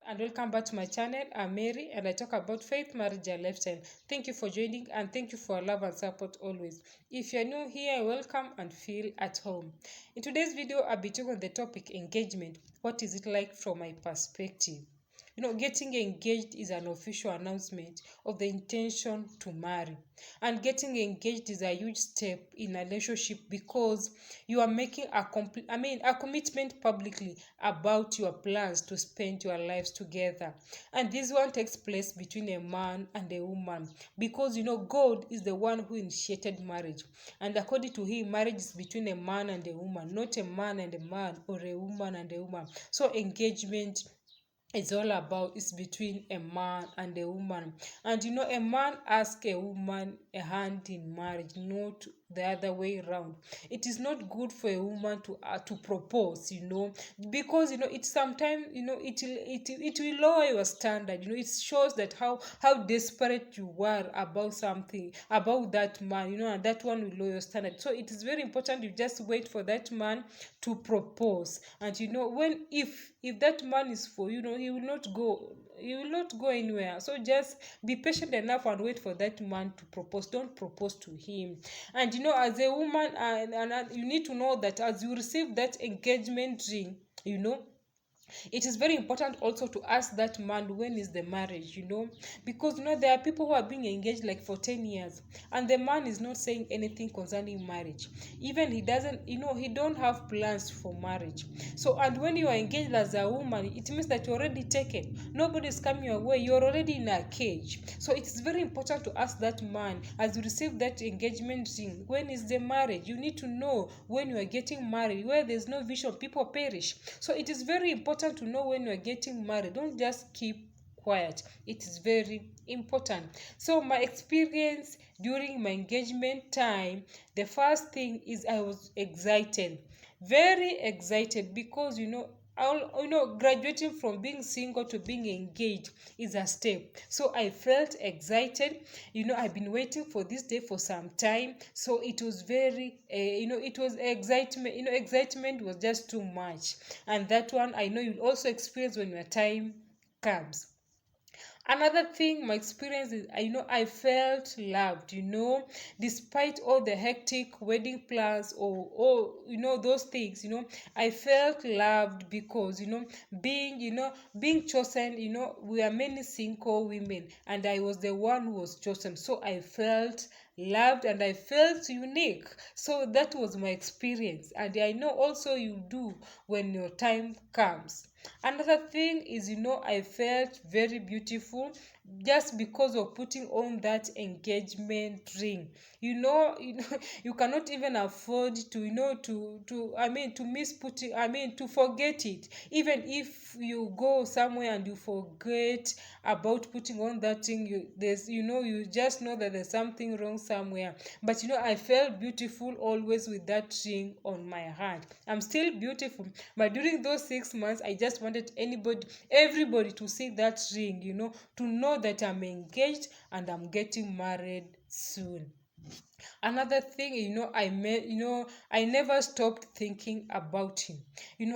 and welcome back to my channel. I'm Mary and I talk about faith, marriage, and lifestyle. Thank you for joining and thank you for love and support always. If you're new here, welcome and feel at home. In today's video, I'll be talking on the topic engagement. What is it like from my perspective? Getting engaged is an official announcement of the intention to marry. And getting engaged is a huge step in a relationship because you are making a commitment publicly about your plans to spend your lives together. And this one takes place between a man and a woman because God is the one who initiated marriage. And according to him, marriage is between a man and a woman, not a man and a man or a woman and a woman. So engagement it's all about it's between a man and a woman. And a man asks a woman a hand in marriage, not the other way around. It is not good for a woman to propose, because it sometimes it will lower your standard. It shows that how desperate you were about something, about that man, and that one will lower your standard. So it is very important you just wait for that man to propose. And when if that man is for he will not go anywhere. So just be patient enough and wait for that man to propose. Don't propose to him. And as a woman, and you need to know that as you receive that engagement ring, it is very important also to ask that man when is the marriage, because there are people who are being engaged like for 10 years and the man is not saying anything concerning marriage. Even he doesn't, he don't have plans for marriage. So, and when you are engaged as a woman, it means that you're already taken. Nobody is coming your way. You're already in a cage. So it is very important to ask that man as you receive that engagement ring, when is the marriage? You need to know when you are getting married. Where there's no vision, people perish. So it is very important to know when you are getting married. Don't just keep quiet. It is very important. So my experience during my engagement time, the first thing is I was excited, very excited, because graduating from being single to being engaged is a step. So I felt excited. I've been waiting for this day for some time. So it was very it was excitement. Excitement was just too much. And that one I know you'll also experience when your time comes. Another thing, my experience is, I felt loved, despite all the hectic wedding plans or those things, I felt loved because, being chosen, we are many single women and I was the one who was chosen. So I felt loved and I felt unique. So that was my experience. And I know also you do when your time comes. Another thing is, I felt very beautiful just because of putting on that engagement ring. You cannot even afford to miss putting, to forget it. Even if you go somewhere and you forget about putting on that thing, you just know that there's something wrong somewhere. But I felt beautiful always with that ring on my hand. I'm still beautiful, but during those 6 months I just wanted everybody to see that ring, to know that I'm engaged and I'm getting married soon. Another thing, I never stopped thinking about him.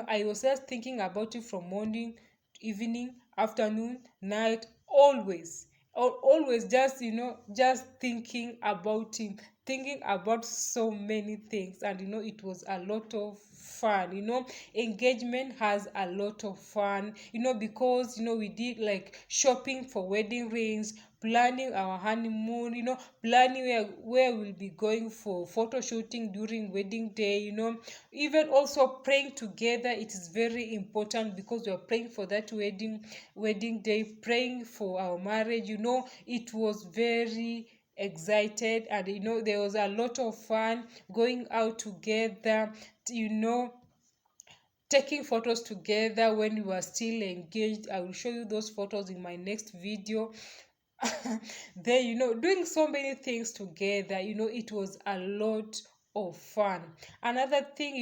I was just thinking about it from morning, evening, afternoon, night, always. Always just just thinking about him, thinking about so many things. And it was a lot of fun. Engagement has a lot of fun, because we did like shopping for wedding rings, planning our honeymoon, planning where we'll be going for photo shooting during wedding day, even also praying together. It is very important because we are praying for that wedding day, praying for our marriage. It was very excited. And there was a lot of fun going out together, taking photos together when we were still engaged. I will show you those photos in my next video. Then doing so many things together, it was a lot of fun. Another thing,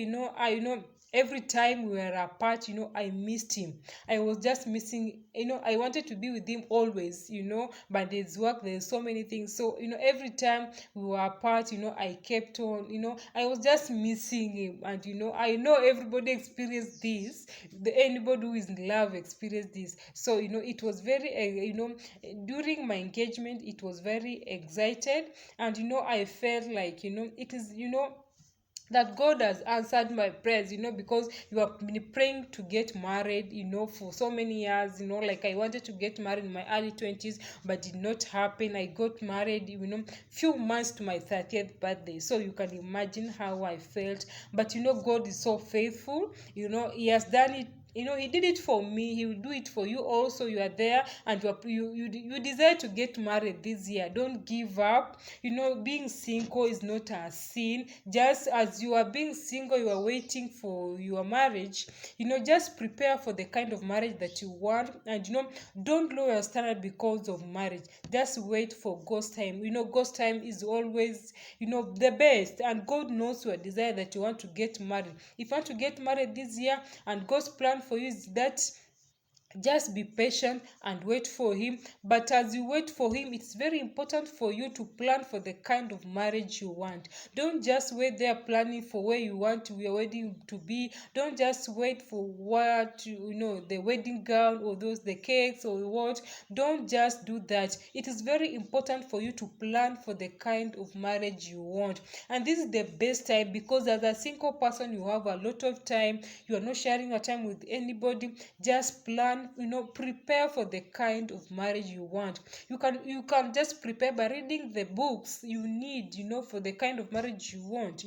every time we were apart, I missed him. I was just missing, I wanted to be with him always, but there's work, there's so many things. So, every time we were apart, I kept on, I was just missing him. And, I know everybody experienced this. Anybody who is in love experienced this. So, it was very, during my engagement, it was very excited. And, I felt like, it is, that God has answered my prayers, because you have been praying to get married, for so many years, like I wanted to get married in my early 20s, but did not happen. I got married, few months to my 30th birthday. So you can imagine how I felt. But God is so faithful. He has done it. He did it for me. He will do it for you also. You are there, and you desire to get married this year. Don't give up. Being single is not a sin. Just as you are being single, you are waiting for your marriage. Just prepare for the kind of marriage that you want, and don't lower your standard because of marriage. Just wait for God's time. God's time is always the best, and God knows your desire that you want to get married. If you want to get married this year, and God's plan for you is that, just be patient and wait for him. But as you wait for him, it's very important for you to plan for the kind of marriage you want. Don't just wait there planning for where you want your wedding to be. Don't just wait for what the wedding gown, or the cakes, or what. Don't just do that. It is very important for you to plan for the kind of marriage you want. And this is the best time, because as a single person, you have a lot of time. You are not sharing your time with anybody. Just plan, prepare for the kind of marriage you want. You can just prepare by reading the books you need, for the kind of marriage you want.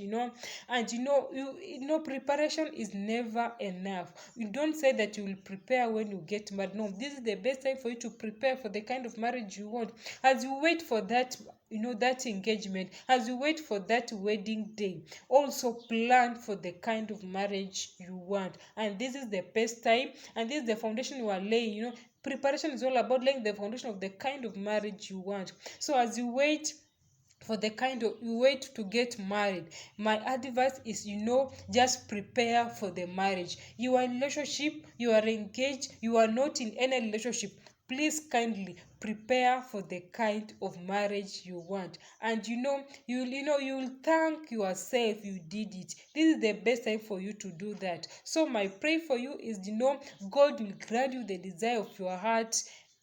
And preparation is never enough. You don't say that you will prepare when you get married. No, this is the best time for you to prepare for the kind of marriage you want. As you wait for that, that engagement, as you wait for that wedding day, also plan for the kind of marriage you want. And this is the best time, and this is the foundation you are laying. Preparation is all about laying the foundation of the kind of marriage you want. So as you wait for the kind of you wait to get married, my advice is, just prepare for the marriage. You are in relationship, you are engaged, you are not in any relationship, please kindly prepare for the kind of marriage you want. And you'll thank yourself you did it. This is the best time for you to do that. So my prayer for you is, God will grant you the desire of your heart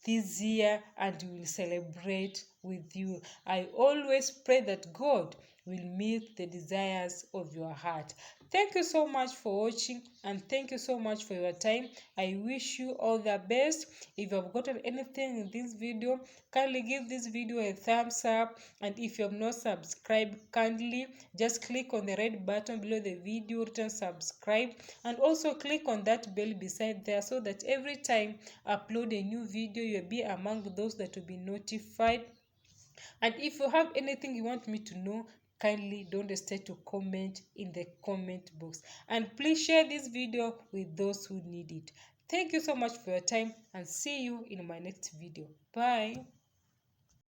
this year, and we will celebrate with you. I always pray that God will meet the desires of your heart. Thank you so much for watching, and thank you so much for your time. I wish you all the best. If you have gotten anything in this video, kindly give this video a thumbs up. And if you have not subscribed, kindly just click on the red button below the video, written subscribe, and also click on that bell beside there, so that every time I upload a new video, you'll be among those that will be notified. And if you have anything you want me to know, kindly don't hesitate to comment in the comment box. And please share this video with those who need it. Thank you so much for your time, and see you in my next video. Bye.